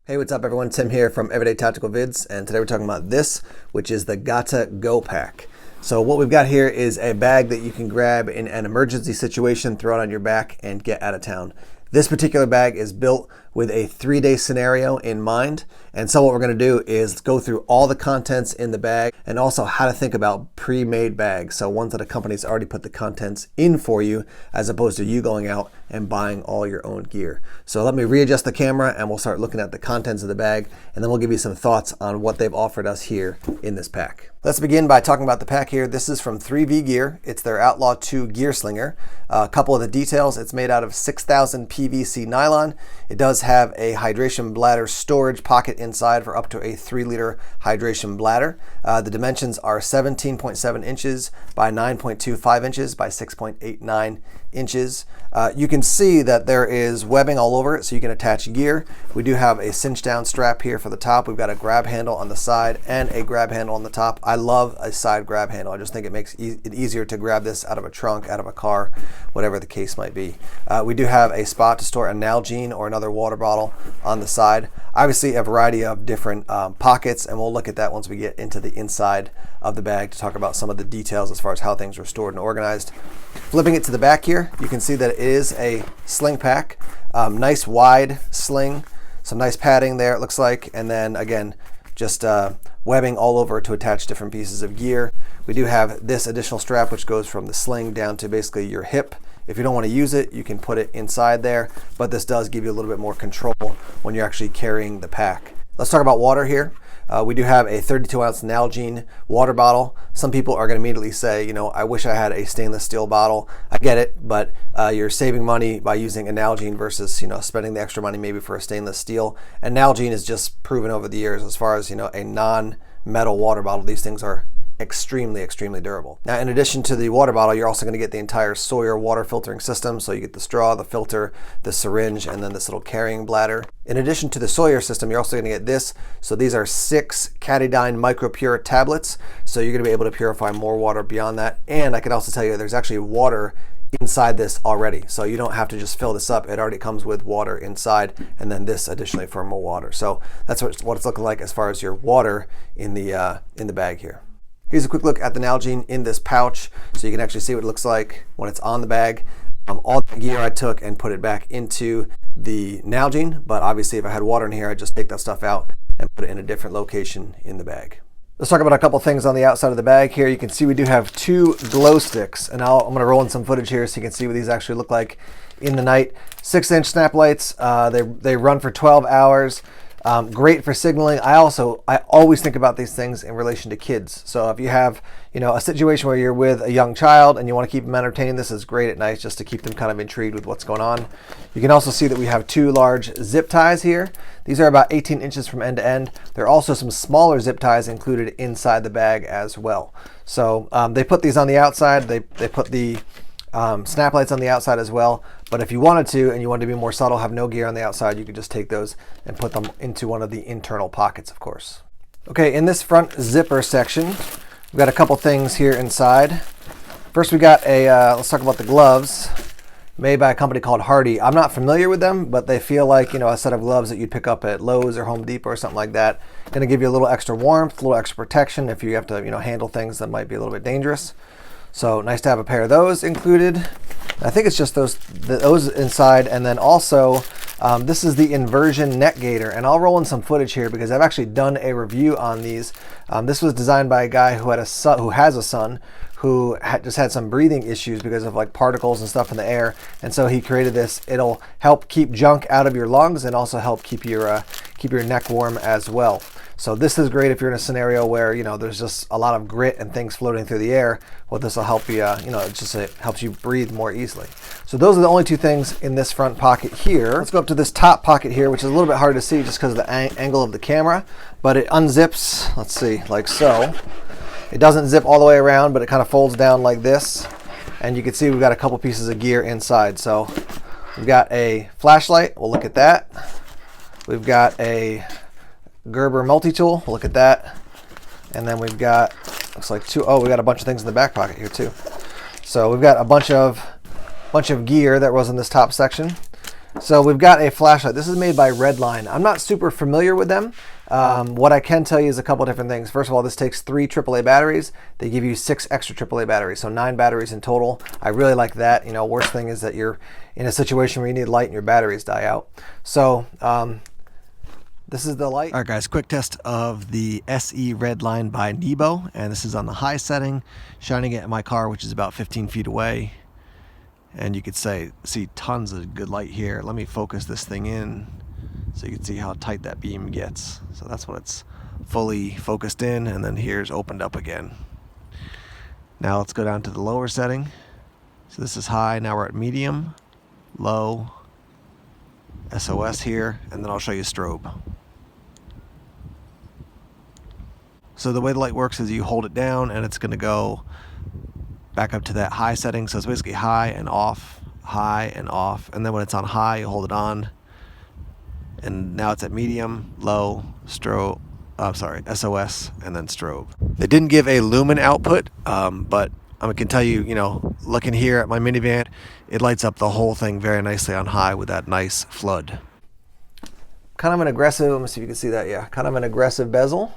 Hey, what's up everyone? Tim here from Everyday Tactical Vids, and today we're talking about this, which is the GATA Go Pack. So what we've got here is a bag that you can grab in an emergency situation, throw it on your back, and get out of town. This particular bag is built with a 3-day scenario in mind, and so what we're going to do is go through all the contents in the bag and also how to think about pre-made bags, so ones that a company's already put the contents in for you as opposed to you going out and buying all your own gear. So let me readjust the camera and we'll start looking at the contents of the bag, and then we'll give you some thoughts on what they've offered us here in this pack. Let's begin by talking about the pack here. This is from 3V Gear. It's their Outlaw 2 gear slinger. A couple of the details: it's made out of 6,000 PVC nylon. It does have a hydration bladder storage pocket inside for up to a 3-liter hydration bladder. The dimensions are 17.7 inches by 9.25 inches by 6.89 inches. You can see that there is webbing all over it, so you can attach gear. We do have a cinch down strap here for the top. We've got a grab handle on the side and a grab handle on the top. I love a side grab handle. I just think it makes it easier to grab this out of a trunk, out of a car, whatever the case might be. We do have a spot to store a Nalgene or another water bottle on the side. Obviously a variety of different pockets, and we'll look at that once we get into the inside of the bag to talk about some of the details as far as how things are stored and organized. Flipping it to the back here, you can see that it is a sling pack. Nice wide sling, some nice padding there it looks like, and then again just webbing all over to attach different pieces of gear. We do have this additional strap which goes from the sling down to basically your hip. If you don't want to use it, you can put it inside there, but this does give you a little bit more control when you're actually carrying the pack. Let's talk about water here. We do have a 32-ounce Nalgene water bottle. Some people are going to immediately say, you know, I wish I had a stainless steel bottle. I get it, but you're saving money by using a Nalgene versus, you know, spending the extra money maybe for a stainless steel. And Nalgene is just proven over the years as far as, you know, a non-metal water bottle. These things are extremely durable. Now, in addition to the water bottle, you're also going to get the entire Sawyer water filtering system. So you get the straw, the filter, the syringe, and then this little carrying bladder. In addition to the Sawyer system, you're also going to get this. So these are 6 Catadine MicroPure tablets. So you're going to be able to purify more water beyond that. And I can also tell you there's actually water inside this already, so you don't have to just fill this up. It already comes with water inside, and then this additionally for more water. So that's what it's looking like as far as your water in the bag here. Here's a quick look at the Nalgene in this pouch, so you can actually see what it looks like when it's on the bag. All the gear I took and put it back into the Nalgene, but obviously if I had water in here, I'd just take that stuff out and put it in a different location in the bag. Let's talk about a couple things on the outside of the bag here. You can see we do have 2 glow sticks, and I'm going to roll in some footage here so you can see what these actually look like in the night. 6-inch snap lights. They run for 12 hours. Great for signaling. I always think about these things in relation to kids. So if you have, you know, a situation where you're with a young child and you want to keep them entertained, this is great at night just to keep them kind of intrigued with what's going on. You can also see that we have 2 large zip ties here. These are about 18 inches from end to end. There are also some smaller zip ties included inside the bag as well. So they put these on the outside. They put the snap lights on the outside as well, but if you wanted to and you wanted to be more subtle, have no gear on the outside, you could just take those and put them into one of the internal pockets, of course. Okay, in this front zipper section, we've got a couple things here inside. First, we got a let's talk about the gloves made by a company called Hardy. I'm not familiar with them, but they feel like, you know, a set of gloves that you'd pick up at Lowe's or Home Depot or something like that. Going to give you a little extra warmth, a little extra protection if you have to, you know, handle things that might be a little bit dangerous. So nice to have a pair of those included. I think it's just those inside, and then also this is the inversion neck gaiter, and I'll roll in some footage here because I've actually done a review on these. This was designed by a guy who has a son who just had some breathing issues because of like particles and stuff in the air, and so he created this. It'll help keep junk out of your lungs and also help keep your neck warm as well. So this is great if you're in a scenario where, you know, there's just a lot of grit and things floating through the air. Well, this will help you, you know, it helps you breathe more easily. So those are the only 2 things in this front pocket here. Let's go up to this top pocket here, which is a little bit hard to see just because of the angle of the camera, but it unzips, let's see, like so. It doesn't zip all the way around, but it kind of folds down like this. And you can see we've got a couple pieces of gear inside. So we've got a flashlight, we'll look at that. We've got a Gerber multi-tool, we'll look at that. And then we've got, looks like we got a bunch of things in the back pocket here too. So we've got a bunch of gear that was in this top section. So we've got a flashlight. This is made by Redline. I'm not super familiar with them. What I can tell you is a couple different things. First of all, this takes 3 AAA batteries. They give you 6 extra AAA batteries, so 9 batteries in total. I really like that. You know, worst thing is that you're in a situation where you need light and your batteries die out. So this is the light. All right, guys, quick test of the SE Redline by Nebo, and this is on the high setting, shining it at my car, which is about 15 feet away. And you could see tons of good light here. Let me focus this thing in so you can see how tight that beam gets. So that's when it's fully focused in, and then here's opened up again. Now let's go down to the lower setting. So this is high, now we're at medium, low, SOS here, and then I'll show you strobe. So the way the light works is you hold it down and it's gonna go back up to that high setting. So it's basically high and off, and then when it's on high, you hold it on, and now it's at medium, low, strobe, SOS, and then strobe. They didn't give a lumen output, but I can tell you, you know, looking here at my minivan, it lights up the whole thing very nicely on high with that nice flood. Kind of an aggressive, let me see if you can see that, yeah, kind of an aggressive bezel.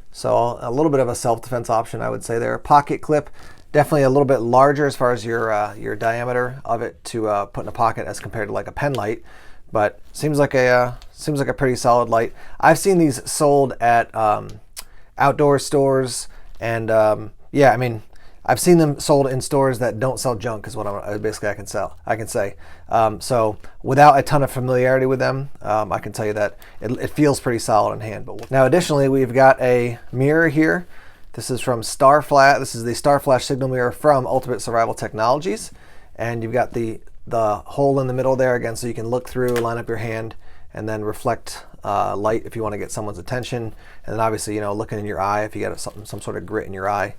So a little bit of a self-defense option, I would say there. Pocket clip. Definitely a little bit larger as far as your diameter of it to put in a pocket as compared to like a pen light, but seems like a pretty solid light. I've seen these sold at outdoor stores, and yeah, I mean, I've seen them sold in stores that don't sell junk, is what I can say. So without a ton of familiarity with them, I can tell you that it feels pretty solid in hand. But now, additionally, we've got a mirror here. This is from Starflash. This is the Starflash signal mirror from Ultimate Survival Technologies, and you've got the hole in the middle there again, so you can look through, line up your hand, and then reflect light if you want to get someone's attention. And then obviously, you know, looking in your eye if you got some sort of grit in your eye,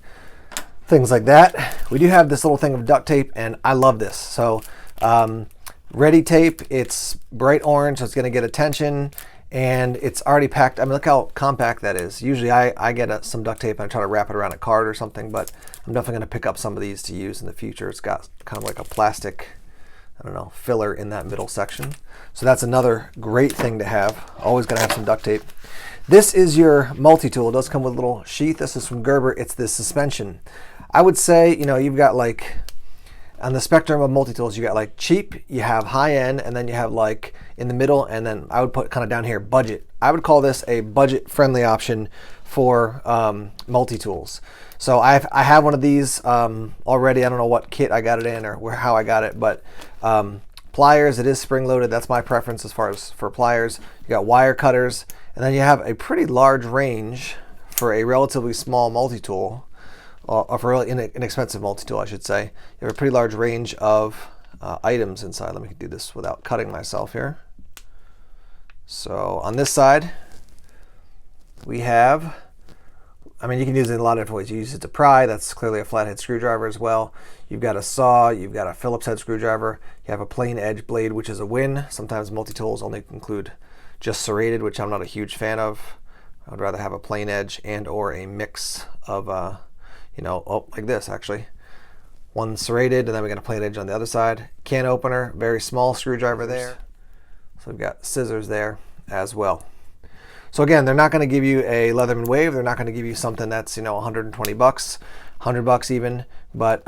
things like that. We do have this little thing of duct tape, and I love this. So Ready tape. It's bright orange, so it's going to get attention. And it's already packed. I mean, look how compact that is. Usually I get some duct tape and I try to wrap it around a card or something, but I'm definitely going to pick up some of these to use in the future. It's got kind of like a plastic, I don't know, filler in that middle section. So that's another great thing to have. Always going to have some duct tape. This is your multi-tool. It does come with a little sheath. This is from Gerber. It's the suspension. I would say, you know, you've got like, on the spectrum of multi-tools, you got like cheap, you have high end, and then you have like in the middle, and then I would put kind of down here budget. I would call this a budget friendly option for multi-tools. So I have one of these already. I don't know what kit I got it in or how I got it, but pliers, it is spring loaded. That's my preference as far as for pliers. You got wire cutters, and then you have a pretty large range for a relatively small multi-tool. Or for a really inexpensive multi-tool, I should say. You have a pretty large range of items inside. Let me do this without cutting myself here. So on this side, we have, I mean, you can use it in a lot of different ways. You use it to pry. That's clearly a flathead screwdriver as well. You've got a saw. You've got a Phillips head screwdriver. You have a plain edge blade, which is a win. Sometimes multi-tools only include just serrated, which I'm not a huge fan of. I would rather have a plain edge and or a mix of you know, like this actually. One serrated, and then we got a plain edge on the other side. Can opener, very small screwdriver there. So we've got scissors there as well. So again, they're not going to give you a Leatherman Wave. They're not going to give you something that's, you know, 120 bucks, 100 bucks even. But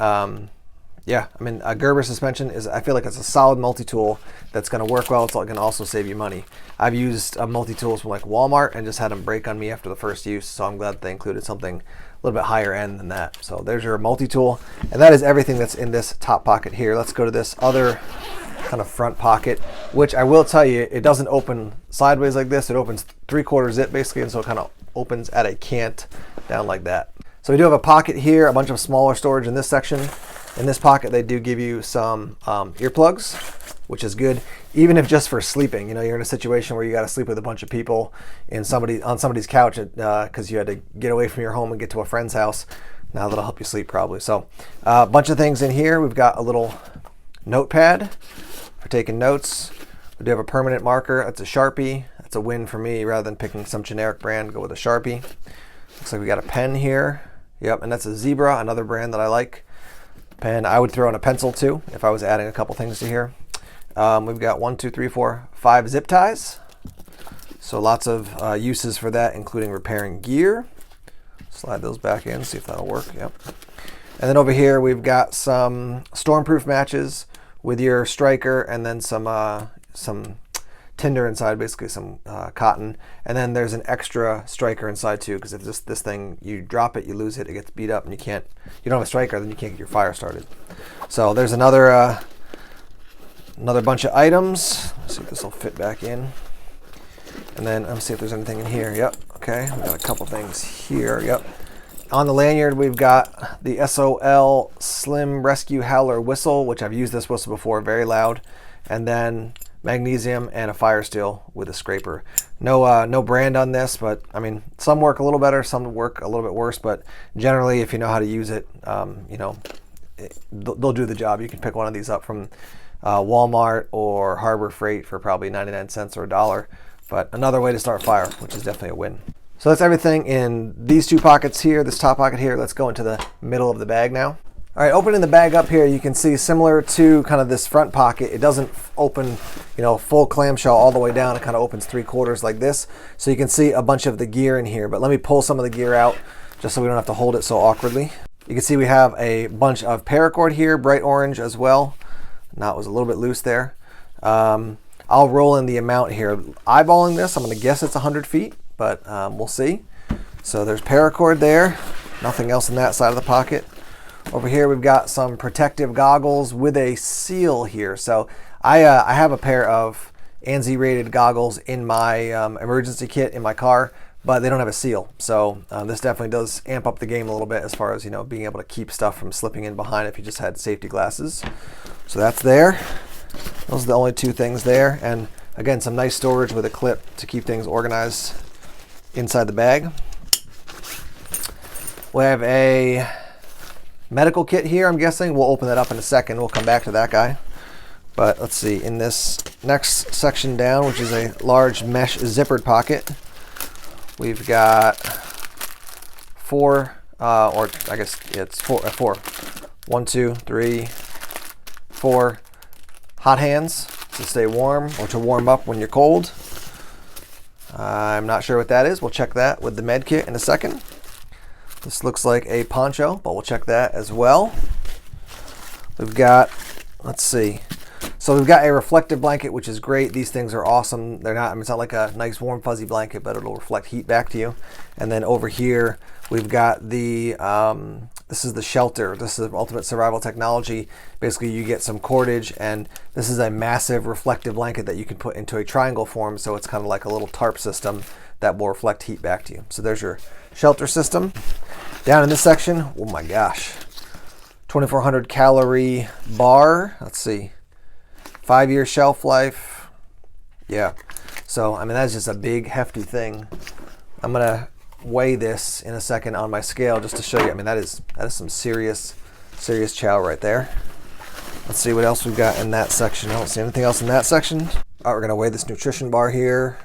yeah, I mean, a Gerber suspension is, I feel like it's a solid multi-tool that's going to work well. It's going to also save you money. I've used multi-tools from like Walmart and just had them break on me after the first use. So I'm glad they included something a little bit higher end than that. So there's your multi-tool, and that is everything that's in this top pocket here. Let's go to this other kind of front pocket, which I will tell you, it doesn't open sideways like this. It opens 3/4 zip basically, and so it kind of opens at a cant down like that. So we do have a pocket here, a bunch of smaller storage in this section. In this pocket, they do give you some earplugs, which is good, even if just for sleeping. You know, you're in a situation where you got to sleep with a bunch of people on somebody's couch because you had to get away from your home and get to a friend's house. Now that'll help you sleep probably. So a bunch of things in here. We've got a little notepad for taking notes. We do have a permanent marker. That's a Sharpie. That's a win for me. Rather than picking some generic brand, go with a Sharpie. Looks like we got a pen here. Yep, and that's a Zebra, another brand that I like. Pen. I would throw in a pencil too if I was adding a couple things to here. We've got 1, 2, 3, 4, 5 zip ties. So lots of uses for that, including repairing gear. Slide those back in, see if that'll work. Yep. And then over here we've got some stormproof matches with your striker, and then some tinder inside, basically some cotton. And then there's an extra striker inside too, because if this thing, you drop it, you lose it, it gets beat up, and you don't have a striker, then you can't get your fire started. So there's another bunch of items. Let's see if this will fit back in. And then let's see if there's anything in here. Yep. Okay. We got a couple things here. Yep. On the lanyard, we've got the SOL Slim Rescue Howler whistle, which I've used this whistle before, very loud. And then magnesium and a fire steel with a scraper. No brand on this, but I mean, some work a little better, some work a little bit worse. But generally, if you know how to use it, they'll do the job. You can pick one of these up from Walmart or Harbor Freight for probably 99 cents or $1. But another way to start fire, which is definitely a win. So that's everything in these two pockets here, this top pocket here. Let's go into the middle of the bag now. All right, opening the bag up here, you can see similar to kind of this front pocket, it doesn't open, full clamshell all the way down. It kind of opens 3/4 like this. So you can see a bunch of the gear in here, but let me pull some of the gear out just so we don't have to hold it so awkwardly. You can see we have a bunch of paracord here, bright orange as well. Knot was a little bit loose there. I'll roll in the amount here. Eyeballing this, I'm going to guess it's 100 feet, but we'll see. So there's paracord there. Nothing else in that side of the pocket. Over here we've got some protective goggles with a seal here. So I have a pair of ANSI rated goggles in my emergency kit in my car, but they don't have a seal. So this definitely does amp up the game a little bit as far as being able to keep stuff from slipping in behind if you just had safety glasses. So that's there. Those are the only two things there. And again, some nice storage with a clip to keep things organized inside the bag. We have a medical kit here, I'm guessing. We'll open that up in a second. We'll come back to that guy. But let's see, in this next section down, which is a large mesh zippered pocket, we've got four, or I guess it's four. 1, 2, 3, 4 hot hands to stay warm or to warm up when you're cold. I'm not sure what that is. We'll check that with the med kit in a second. This looks like a poncho, but we'll check that as well. We've got, let's see. So we've got a reflective blanket, which is great. These things are awesome. They're not, it's not like a nice warm fuzzy blanket, but it'll reflect heat back to you. And then over here, we've got the, this is the shelter. This is Ultimate Survival Technology. Basically, you get some cordage, and this is a massive reflective blanket that you can put into a triangle form. So it's kind of like a little tarp system that will reflect heat back to you. So there's your shelter system. Down in this section, oh my gosh, 2,400 calorie bar. Let's see. 5-year shelf life. Yeah. So, I mean, that's just a big, hefty thing. I'm going to weigh this in a second on my scale just to show you. I mean, that is some serious chow right there. Let's see what else we've got in that section. I don't see anything else in that section. All right, we're going to weigh this nutrition bar here.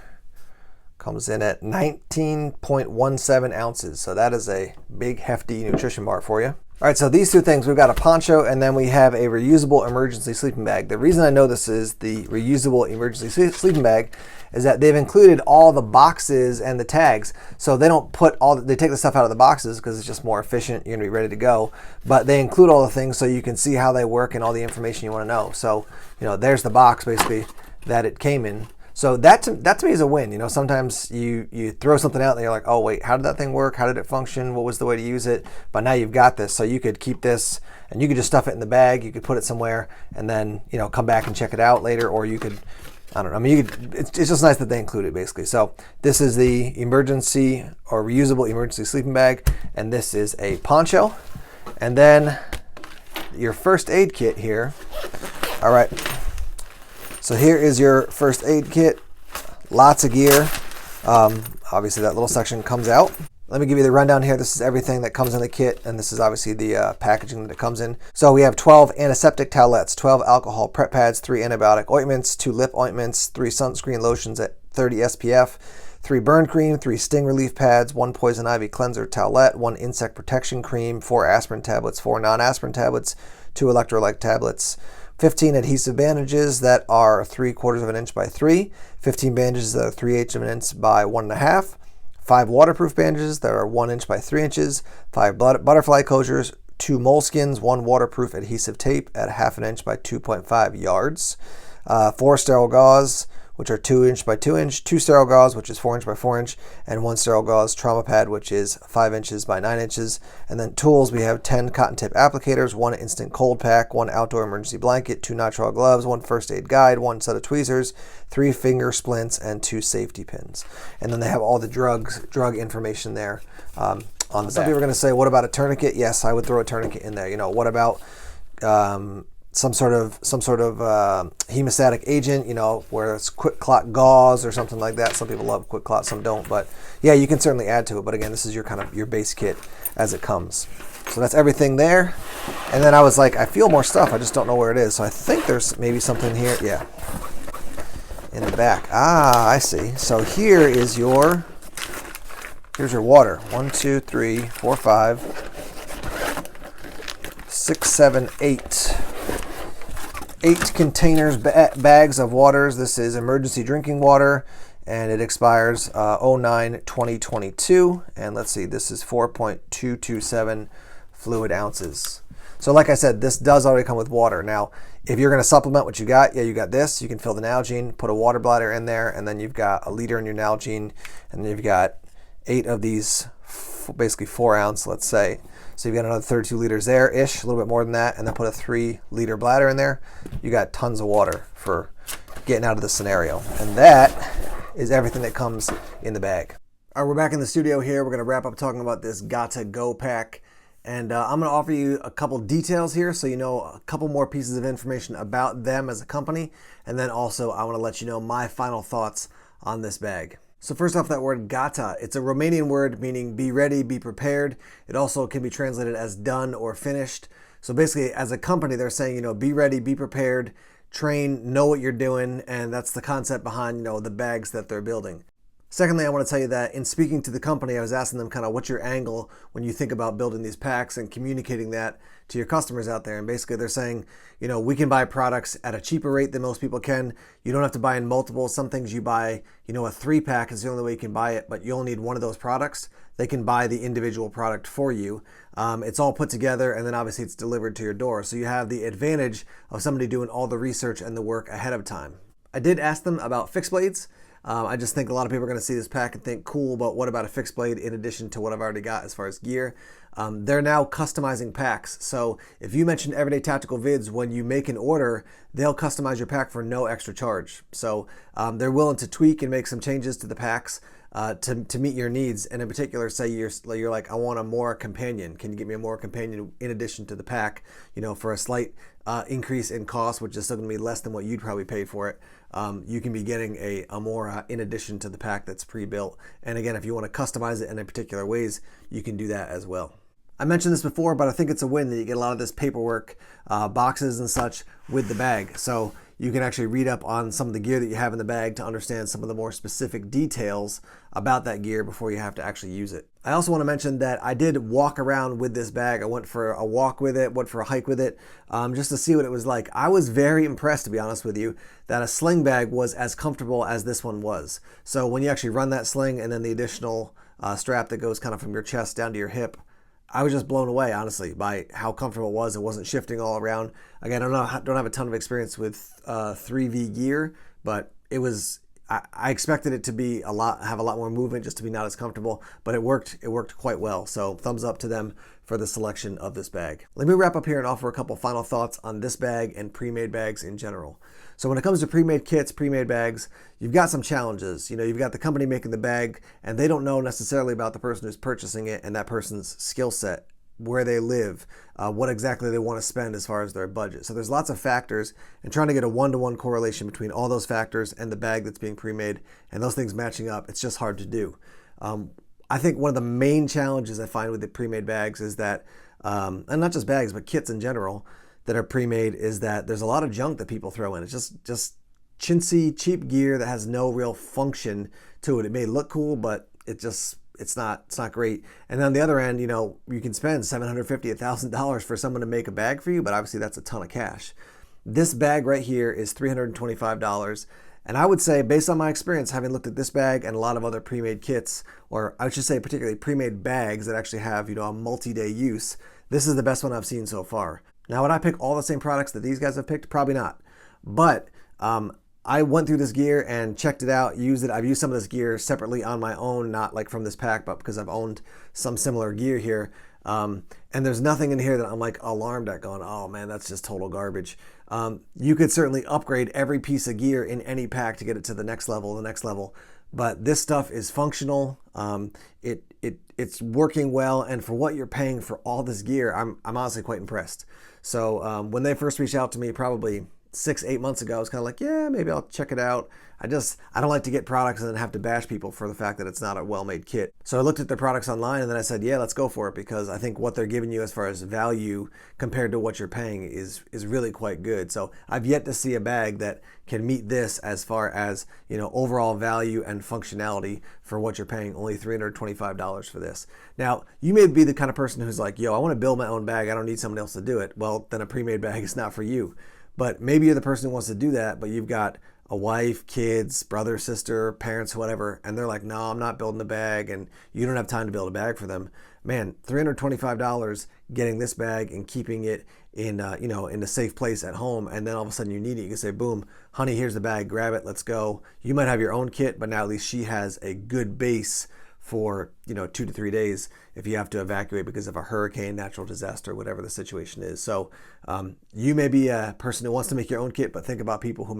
Comes in at 19.17 ounces. So that is a big, hefty nutrition bar for you. All right, so these two things, we've got a poncho and then we have a reusable emergency sleeping bag. The reason I know this is the reusable emergency sleeping bag is that they've included all the boxes and the tags. So they don't put they take the stuff out of the boxes because it's just more efficient. You're gonna be ready to go. But they include all the things so you can see how they work and all the information you wanna know. So, there's the box basically that it came in. So that to me is a win. Sometimes you throw something out and you're like, oh wait, how did that thing work? How did it function? What was the way to use it? But now you've got this, so you could keep this and you could just stuff it in the bag. You could put it somewhere and then come back and check it out later, or you could, I don't know. I mean, it's just nice that they include it basically. So this is the emergency or reusable emergency sleeping bag, and this is a poncho, and then your first aid kit here. All right. So here is your first aid kit, lots of gear. Obviously that little section comes out. Let me give you the rundown here. This is everything that comes in the kit, and this is obviously the packaging that it comes in. So we have 12 antiseptic towelettes, 12 alcohol prep pads, 3 antibiotic ointments, 2 lip ointments, 3 sunscreen lotions at 30 SPF, 3 burn cream, 3 sting relief pads, 1 poison ivy cleanser towelette, 1 insect protection cream, 4 aspirin tablets, 4 non-aspirin tablets, 2 electrolyte tablets, 15 adhesive bandages that are 3/4 of an inch by 3, 15 bandages that are 3/8 of an inch by 1.5, 5 waterproof bandages that are 1 inch by 3 inches, 5 butterfly closures, 2 moleskins, 1 waterproof adhesive tape at 1/2 inch by 2.5 yards, 4 sterile gauze, which are 2 inch by 2 inch, 2 sterile gauze, which is 4 inch by 4 inch, and 1 sterile gauze trauma pad, which is 5 inches by 9 inches. And then tools, we have 10 cotton tip applicators, 1 instant cold pack, 1 outdoor emergency blanket, 2 nitrile gloves, 1 first aid guide, 1 set of tweezers, 3 finger splints, and 2 safety pins. And then they have all the drug information there on the back. Some people are going to say, what about a tourniquet? Yes, I would throw a tourniquet in there. You know, what about some sort of hemostatic agent, you know, where it's quick clot gauze or something like that. Some people love quick clot, some don't, but yeah, you can certainly add to it. But again, this is your kind of your base kit as it comes. So that's everything there. And then I was like, I feel more stuff, I just don't know where it is. So I think there's maybe something here. Yeah, in the back. Ah, I see. So here's your water. 1, 2, 3, 4, 5, 6, 7, 8. 8 containers, bags of waters. This is emergency drinking water, and it expires 09/2022. And let's see, this is 4.227 fluid ounces. So like I said, this does already come with water. Now, if you're going to supplement what you got, yeah, you got this. You can fill the Nalgene, put a water bladder in there, and then you've got a liter in your Nalgene, and then you've got 8 of these, basically 4 ounce, let's say. So you've got another 32 liters there-ish, a little bit more than that, and then put a 3-liter bladder in there. You got tons of water for getting out of the scenario. And that is everything that comes in the bag. All right, we're back in the studio here. We're going to wrap up talking about this GATA Go pack. And I'm going to offer you a couple details here so you know a couple more pieces of information about them as a company. And then also I want to let you know my final thoughts on this bag. So first off, that word gata, it's a Romanian word meaning be ready, be prepared. It also can be translated as done or finished. So basically, as a company, they're saying, you know, be ready, be prepared, train, know what you're doing, and that's the concept behind, you know, the bags that they're building. Secondly, I want to tell you that in speaking to the company, I was asking them kind of what's your angle when you think about building these packs and communicating that to your customers out there. And basically they're saying, you know, we can buy products at a cheaper rate than most people can. You don't have to buy in multiple. Some things you buy, you know, a 3-pack is the only way you can buy it, but you only need one of those products. They can buy the individual product for you. It's all put together, and then obviously it's delivered to your door. So you have the advantage of somebody doing all the research and the work ahead of time. I did ask them about fixed blades. I just think a lot of people are going to see this pack and think, cool, but what about a fixed blade in addition to what I've already got as far as gear? They're now customizing packs. So if you mention Everyday Tactical Vids, when you make an order, they'll customize your pack for no extra charge. So they're willing to tweak and make some changes to the packs to meet your needs. And in particular, say you're like, I want a Mora companion. Can you get me a Mora companion in addition to the pack, you know, for a slight increase in cost, which is still going to be less than what you'd probably pay for it. You can be getting a Mora in addition to the pack that's pre-built. And again, if you want to customize it in particular ways, you can do that as well. I mentioned this before, but I think it's a win that you get a lot of this paperwork, boxes and such with the bag. So you can actually read up on some of the gear that you have in the bag to understand some of the more specific details about that gear before you have to actually use it. I also want to mention that I did walk around with this bag. I went for a walk with it, went for a hike with it, just to see what it was like. I was very impressed, to be honest with you, that a sling bag was as comfortable as this one was. So when you actually run that sling and then the additional strap that goes kind of from your chest down to your hip, I was just blown away, honestly, by how comfortable it was. It wasn't shifting all around. Again, I don't have a ton of experience with 3V gear, but it was. I expected it to be have a lot more movement, just to be not as comfortable, but it worked. It worked quite well. So thumbs up to them for the selection of this bag. Let me wrap up here and offer a couple final thoughts on this bag and pre-made bags in general. So when it comes to pre-made kits, pre-made bags, you've got some challenges. You know, you've got the company making the bag, and they don't know necessarily about the person who's purchasing it and that person's skill set, where they live, what exactly they want to spend as far as their budget. So there's lots of factors, and trying to get a one-to-one correlation between all those factors and the bag that's being pre-made and those things matching up, it's just hard to do. I think one of the main challenges I find with the pre-made bags is that, and not just bags, but kits in general that are pre-made, is that there's a lot of junk that people throw in. It's just chintzy, cheap gear that has no real function to it. It may look cool, but it's not great. And then on the other end, you know, you can spend $750, $1,000 for someone to make a bag for you, but obviously that's a ton of cash. This bag right here is $325. And I would say, based on my experience, having looked at this bag and a lot of other pre-made kits, or I should say particularly pre-made bags that actually have, a multi-day use, this is the best one I've seen so far. Now, would I pick all the same products that these guys have picked? Probably not. But I went through this gear and checked it out, used it. I've used some of this gear separately on my own, not like from this pack, but because I've owned some similar gear here. And there's nothing in here that I'm like alarmed at going, oh man, that's just total garbage. You could certainly upgrade every piece of gear in any pack to get it to the next level, but this stuff is functional. It's working well, and for what you're paying for all this gear, I'm honestly quite impressed. So when they first reached out to me, probably 6-8 months ago, I was kind of like, yeah, maybe I'll check it out. I don't like to get products and then have to bash people for the fact that it's not a well-made kit. So I looked at their products online and then I said, yeah, let's go for it, because I think what they're giving you as far as value compared to what you're paying is really quite good. So I've yet to see a bag that can meet this as far as, overall value and functionality for what you're paying. Only $325 for this. Now, you may be the kind of person who's like, yo, I want to build my own bag. I don't need someone else to do it. Well, then a pre-made bag is not for you. But maybe you're the person who wants to do that, but you've got a wife, kids, brother, sister, parents, whatever, and they're like, no, I'm not building a bag, and you don't have time to build a bag for them. Man, $325 getting this bag and keeping it in in a safe place at home, and then all of a sudden you need it. You can say, boom, honey, here's the bag, grab it, let's go. You might have your own kit, but now at least she has a good base for 2 to 3 days if you have to evacuate because of a hurricane, natural disaster, whatever the situation is. So you may be a person who wants to make your own kit, but think about people who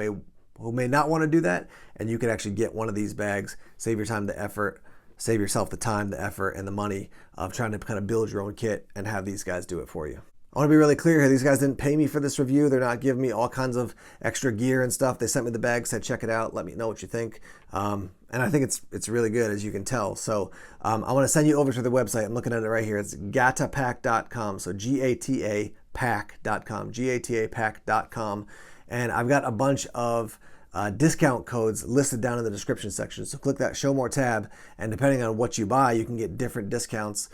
may not want to do that, and you could actually get one of these bags, save your time, the effort, save yourself the time, the effort, and the money of trying to kind of build your own kit and have these guys do it for you. I want to be really clear here. These guys didn't pay me for this review. They're not giving me all kinds of extra gear and stuff. They sent me the bag, said check it out, let me know what you think. And I think it's really good, as you can tell. So I want to send you over to the website. I'm looking at it right here. It's GATAPack.com. So GATAPack.com. GATAPack.com. And I've got a bunch of discount codes listed down in the description section. So click that Show More tab, and depending on what you buy, you can get different discounts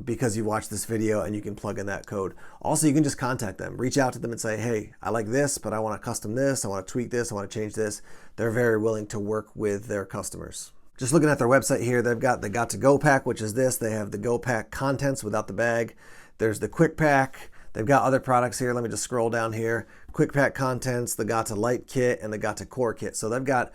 because you watched this video, and you can plug in that code. Also, you can just contact them, reach out to them and say, hey, I like this, but I want to custom this, I want to tweak this, I want to change this. They're very willing to work with their customers. Just looking at their website here, they've got the GATA Go Pack, which is this. They have the Go Pack Contents without the bag. There's the Quick Pack. They've got other products here. Let me just scroll down here. Quick Pack Contents, the GATA Light Kit, and the GATA Core Kit. So they've got,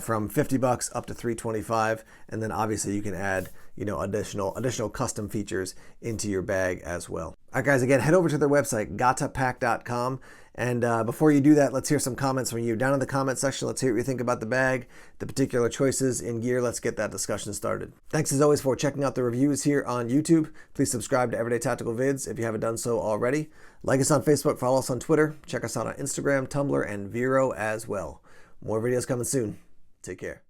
from $50 up to $325, and then obviously you can add, additional custom features into your bag as well. All right, guys, again, head over to their website, GATAPack.com. And before you do that, let's hear some comments from you. Down in the comment section, let's hear what you think about the bag, the particular choices in gear. Let's get that discussion started. Thanks as always for checking out the reviews here on YouTube. Please subscribe to Everyday Tactical Vids if you haven't done so already. Like us on Facebook, follow us on Twitter, check us out on Instagram, Tumblr, and Vero as well. More videos coming soon. Take care.